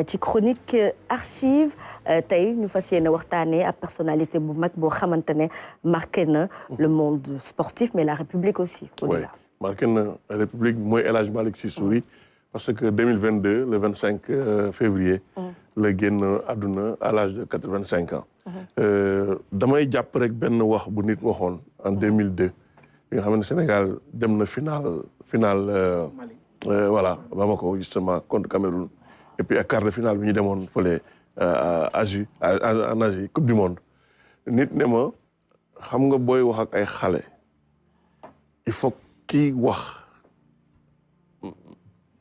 ci chronique archive tey ñu fas yéene waxtaanee ak personnalité bu mag boo xamante ne marqué na le monde sportif mais la République aussi. Oui marqué na la République mooy El Hadj Malick Sy Souris parce que 2022 le 25 février. la génn àdduna à l'âge de 85 ans. damay jàpp rek benn wax bu nit waxoon en 2002 bi nga xam ne Sénégal dem na final voilà Bamako justement contre Cameroun et puis ak quart de finale bi ñu demoon fële en Asie coupe du monde nit ne ma xam nga booy wax ak ay xale il faut kii wax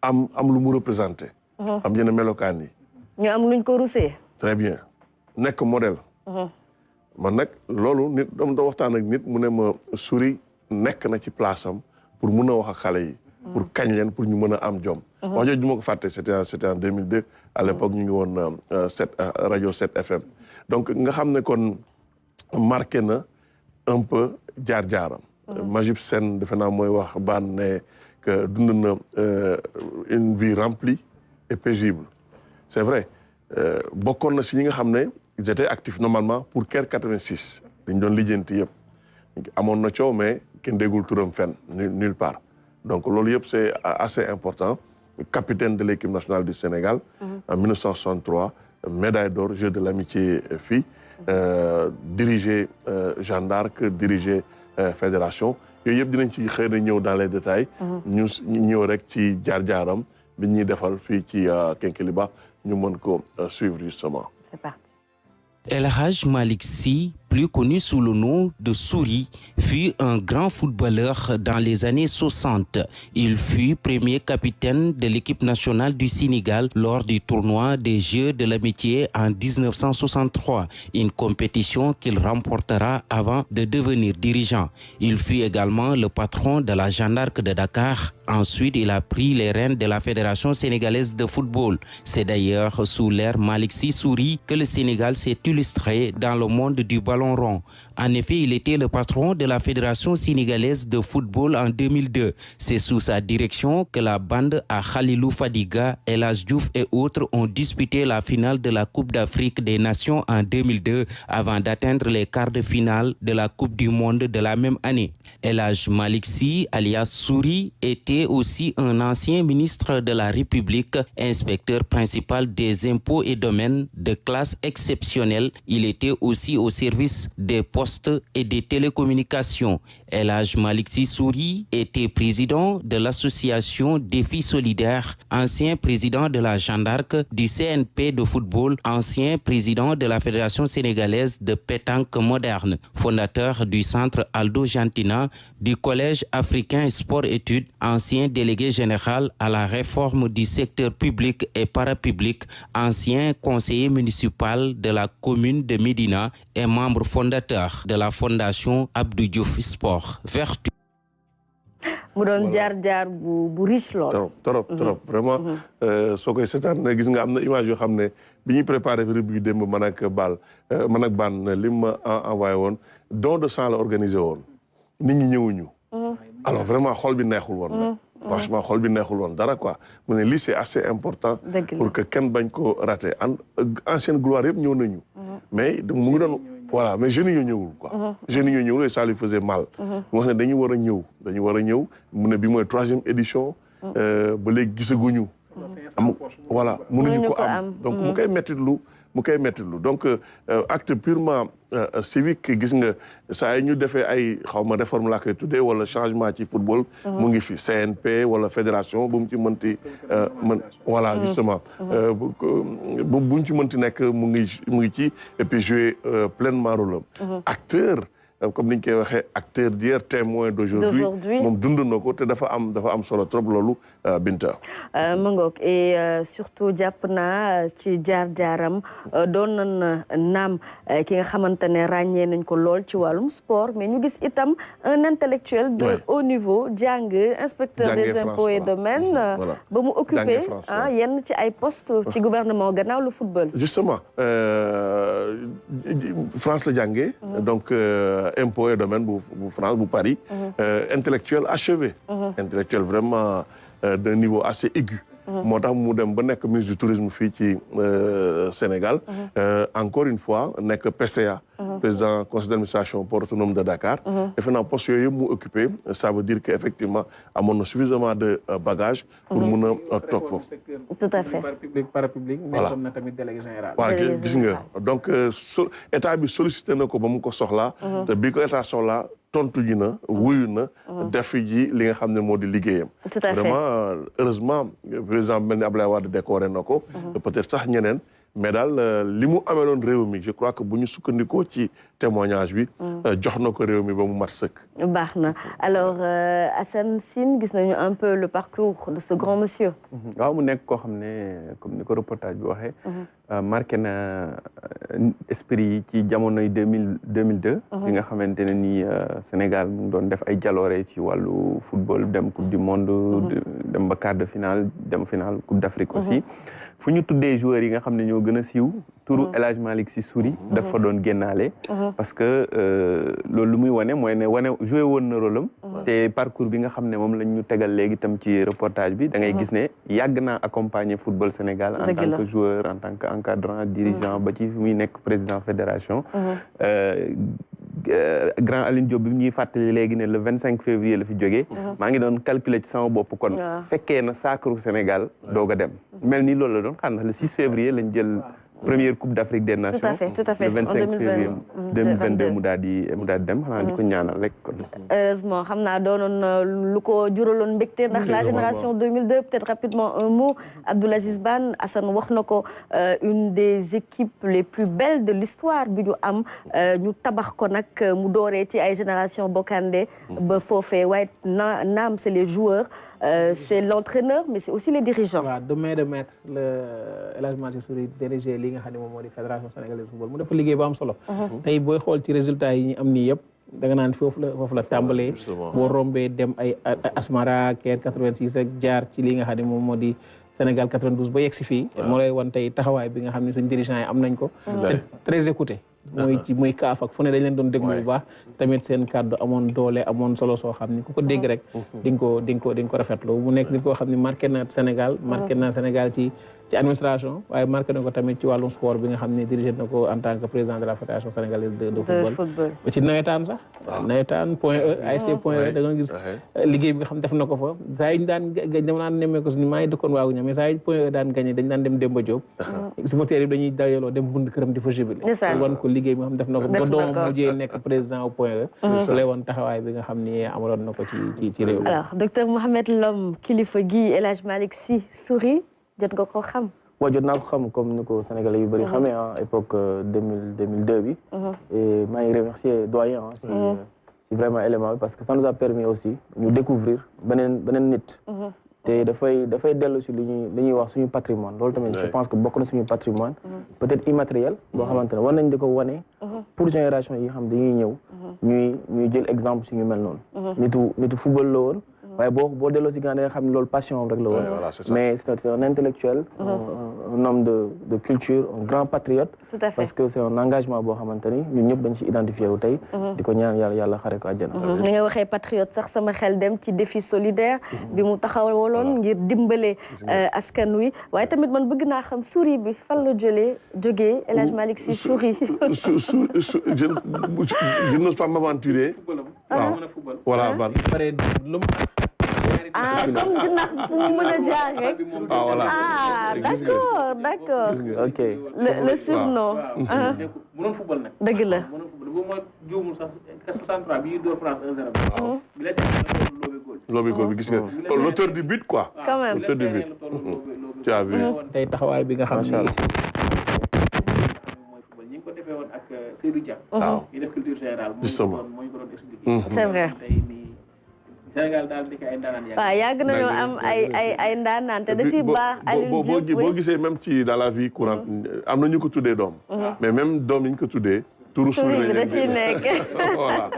am lu mu représenté. am yenn melokaan yi. ñu am luñ ko rusee. très bien nekk modèle. man nag loolu nit dama doon waxtaan ak nit mu ne ma Souris nekk na ci place am pour mun a wax ak xale yi. pour kañ leen pour ñu mën a am jom. wax jooju du ma ko fàtte c'était en 2002 à l'époque ñu ngi woon rajo 7 FM. donc nga xam ne kon marqué na un peu jaar-jaaram. Majib Sène defe naa mooy wax baan ne que dund na une vie remplie et paisible. c'est vrai bokkoon na si ñi nga xam ne ils étaient actifs normalement pour Caire 86 dañ doon lijjanti yëpp amoon na coow mais kenn déggul turam fenn nulle part donc loolu yëpp c'est assez important capitaine de l'équipe nationale du Sénégal en 1963 médaille d'or Jeux de l'amitié filles dirigé Jeanne d'Arc dirigé fédération yooyu yëpp dinañ ci xëy na ñëw dans les détails ñu ñëw rek ci jaar-jaaram bi ñuy defal fii ci Kékéliba ñu mën ko suivre justement. C'est parti. El Hadj Malick Sy, plus connu sous le nom de Souris, fut un grand footballeur dans les années 60. Il fut premier capitaine de l'équipe nationale du Sénégal lors du tournoi des Jeux de l'amitié en 1963, une compétition qu'il remportera avant de devenir dirigeant. Il fut également le patron de la Jeanne d'Arc de Dakar. Ensuite, il a pris les rênes de la Fédération sénégalaise de football. C'est d'ailleurs sous l'ère Malick Sy Souris que le Sénégal s'est illustré dans le monde du ballon rond. En effet, il était le patron de la Fédération sénégalaise de football en 2002. C'est sous sa direction que la bande à Khalilou Fadiga, El Hadj Diouf et autres ont disputé la finale de la Coupe d'Afrique des Nations en 2002 avant d'atteindre les quarts de finale de la Coupe du Monde de la même année. El Hadj Malick Sy, alias Souris, était aussi un ancien ministre de la République, inspecteur principal des impôts et domaines de classe exceptionnelle. Il était aussi au service des postes et des télécommunications. El Hadj Malick Sy Souris était président de l'association Défi Solidaire, ancien président de la Jeanne d'Arc, du CNP de football, ancien président de la Fédération sénégalaise de pétanque moderne, fondateur du centre Aldo Gentina, du Collège africain sport-études, ancien délégué général à la réforme du secteur public et parapublic, ancien conseiller municipal de la commune de Médina et membre fondateur de la fondation Abdou Diouf Sport Vertu. mu doon jaar bu riche lool. trop vraiment soo koy seetaan gis nga am na image yoo xam ne bi ñuy préparé rubrique démb man ak Ban li ma envoyé woon don de sang la organisé woon nit ñi ñëwuñu. alors vraiment xol bi neexul woon. franchement xol bi neexul woon dara quoi mu ne lii c'est assez important. pour que kenn bañ ko raté ancienne gloire yëpp ñëw nañu. mais mu ngi doon. voilà mais jeunes yi ñoo ñëwul quoi. jeunes yi ñoo ñëwul et ça lui faisait mal. mu wax ne dañu war a ñëw mu ne bi mooy 3e édition. ba léegi gisaguñu. voilà mënuñu ko am donc mu koy mettitlu donc acte purement civique gis nga saa yi ñu defee ay xawma réforme laa koy tuddee wala changement ci football. mu ngi fi CNP wala fédération bu mu ci mënti voilà justement bu mu ci mënti nekk mu ngi ci et puis jouer pleinement rôle am. acteur comme ni ñu koy waxee acteur d'hier témoin d'aujourd'hui moom dund na ko te dafa am solo trop loolu Binta. ma ngoog et surtout jàpp naa ci jaar-jaaram doon nañ naam ki nga xamante ne ràññee nañ ko lool ci wàllum sport mais ñu gis itam un intellectuel de haut niveau jàng inspecteur des impôts et domaines ba mu occupé yenn ci ay postes ci gouvernement gannaaw le football. justement France la jàngee donc impôts et domaines bu France bu Paris intellectuel achevé intellectuel vraiment d'un niveau assez aigu moo tax mu dem ba nekk ministre du tourisme fii ci Sénégal encore une fois nekk PCA président conseil d'administration port autonome de Dakar defe naa poste yooyu yëpp mu occupé ça veut dire que effectivement amoon na suffisamment de bagages pour mun a toog foofu. tout à fait parapublic nekkoon na tamit délégué général. waaw gis nga donc état bi sollicité na ko ba mu ko soxlaa te bi ko état soxlaa tontu ji na wuyu na def ji li nga xam ne moo di liggéeyam. tout à fait vraiment heureusement président mel ni Abdoulaye Wade décoré na ko peut-être sax ñeneen mais daal li mu ameloon réew mi je crois que bu ñu sukkandikoo ci témoignage bi jox na ko réew mi ba mu mat sëkk. baax na alors Assane Sine gis nañu un peu le parcours de ce grand monsieur. waaw mu nekk koo xam ne comme ni ko reportage bi waxee. marqué na esprit yi ci jamonoy 2002. bi nga xamante ne ni Sénégal mu doon def ay jaloore ci wàllu football dem coupe du monde. dem ba quart de finale dem finale coupe d'Afrique aussi. fu ñu tuddee joueurs yi nga xam ne ñoo gën a siiw. turu El Hadj Malick Sy Souris dafa doon génnaale. parce que loolu lu muy wane mooy ne joué woon na rôle am. te parcours bi nga xam ne moom lañ ñu tegal léegi tam ci reportage bi da ngay gis ne yàgg naa accompagner football Sénégal en tant que joueur en tant que encadrant dirigeant ba ci fi muy nekk président fédération. grand Aline Diop bi ñuy fàttali léegi ne le 25 février la fi jógee. maa ngi doon calculer ci sama bopp kon. fekkee na sacre Sénégal doog a dem. mel ni loolu la doon xam ndax le 6 février lañ jël. première coupe d'Afrique des Nations. tout à fait le 25 février 2022 mu daal di dem xanaa di ko ñaanal rek. heureusement xam naa doonoon lu ko juraloon mbégte ndax la génération 2002 peut-être rapidement un mot Abdoul Aziz Ban Assane wax na ko une des équipes les plus belles de l'histoire bi ñu am ñu tabax ko nag mu dooree ci ay génération Bokandé ba foofee waaye naam c'est les joueurs. C'est l'entraîneur mais c'est aussi les dirigeants. waaw de main de maître le El Hadj Malick Sy Souris dirigé li nga xam ne moom moo di fédération sénégalaise de football mu def liggéey bu am solo. tey booy xool ci résultats yi ñu am nii yëpp da nga naan foofu la tàmbalee. boo rombee dem ay Asmara Caire 86 ak jaar ci li nga xam ne moom moo di Sénégal 92 ba yegg si fii. moo lay wan tey taxawaay bi nga xam ne suñu dirigeants yi am nañ ko. très écouté. muy kaaf ak fu ne dañ leen doon déglu bu baax tamit seen kàddu amoon doole amoon solo soo xam ni ku ko dégg rek di nga ko rafetlu mu nekk nit koo xam ne marqué na Sénégal ci administration waaye marqué na ko tamit ci wàllum sport bi nga xam ne dirigé na ko en tant que président de la fédération sénégalaise de football ba ci nawetaan sax nawetaan point E ASC point E da nga gis liggéey bi nga xam def na ko fa saa yi ñu daan dama naan nemmee ko suñu maa ngi dëkkoon waagu ña mais saa yi point E daan gagné dañ daan dem Demba Diop supporters yi dañuy dajaloo dem bund këram di fa jubilé wan ko liggéey bi nga xam def na ko ba doomam mujjee nekk président au point E lay woon taxawaay bi nga xam ni amaloon na ko ci réew mi. alors docteur Mohamed Lom kilifa gi El Hadj Malick Sy Souris jot nga ko xam. waaw jot naa ko xam comme ni ko Sénégalais yu bëri xamee à époque 2002 bi. et maa ngi remercier doyen si vraiment élément bi parce que ça nous a permis aussi ñu découvrir beneen nit. te dafay dellu si li ñuy wax suñu patrimoine loolu tamit je pense que bokk na suñu patrimoine peut-être immatériel boo xamante ne war nañ di ko wane pour génération yi xam dañuy ñëw ñuy jël exemple si ñu mel noonu nitu football la woon waaye boo delloo si gànnaar nga xam ne loolu passion rek la woon mais c'est un intellectuel un homme de culture un grand patriote tout à fait parce que c'est un engagement boo xamante ni ñun ñëpp dañ ci identifié wu tey di ko ñaan yàlla xare ko àjjana ni nga waxee patriote sax sama xel dem ci défi solidaire bi mu taxawaloon ngir dimbale askan wi waaye tamit man bëgg naa xam Souris bi fan la jógee El Hadj Malick Sy Souris je n'ose pas m'aventurer voilà ban comme jinax fu mu mën a jaar rek. voilà d'accord. ok le surnom. mënoon football nag. dëgg la. mënoon football bu ma juumul sax 63 bi ñuy door France 1-0. bi la loobi góol bi gis nga l'auteur du but quoi. quand même l'auteur du but. tu as vu. tey taxawaay bi nga xam ne mooy football ñi ngi ko defee woon ak Seydou Dia. waaw ñu def culture générale. justement moo ñu ko doon expliqué. c'est vrai. Sénégal daal di ko ay ndaanaan waaw yàgg nañoo am ay ndaanaan te da si baax. Aliou Diop boo gisee même ci dans la vie courante am na ñu ko tuddee doom. mais même doom yi ñu ko tuddee. turu Souris bi da ciy nekk. voilà.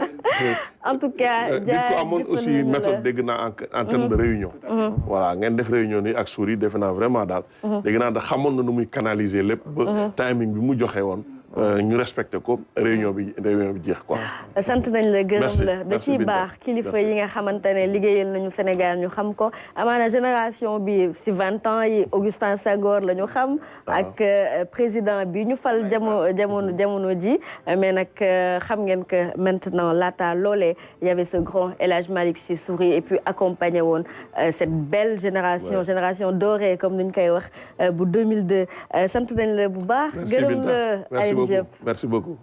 en tout cas nit ko amoon aussi méthode dégg naa en terme de réunion. voilà ngeen def réunion ni ak Souris defe naa vraiment daal. dégg naa da xamoon na nu muy canaliser lépp. ba timing bi mu joxe woon. ñu respecté ko réunion bi jeex quoi. sant nañ la gërëm la da merci ciy baax kilifa yi nga xamante ne liggéeyal nañu Sénégal ñu xam ko amaana génération bi si 20 ans yi Augustin Senghor la ñu xam ak président bi ñu fal jamono ji mais nag xam ngeen que maintenant laata loolee il y avait ce grand El Hadj Malick Sy Souris et puis accompagné woon cette belle génération dorée comme ni ñu koy wax bu 2002 sant nañ la bu baax gërëm la Alioune Diop merci beaucoup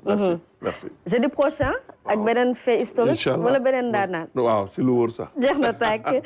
merci jeudi prochain ak beneen fait historique wala beneen daanaan waaw ci lu wóor sax jeex na tàkk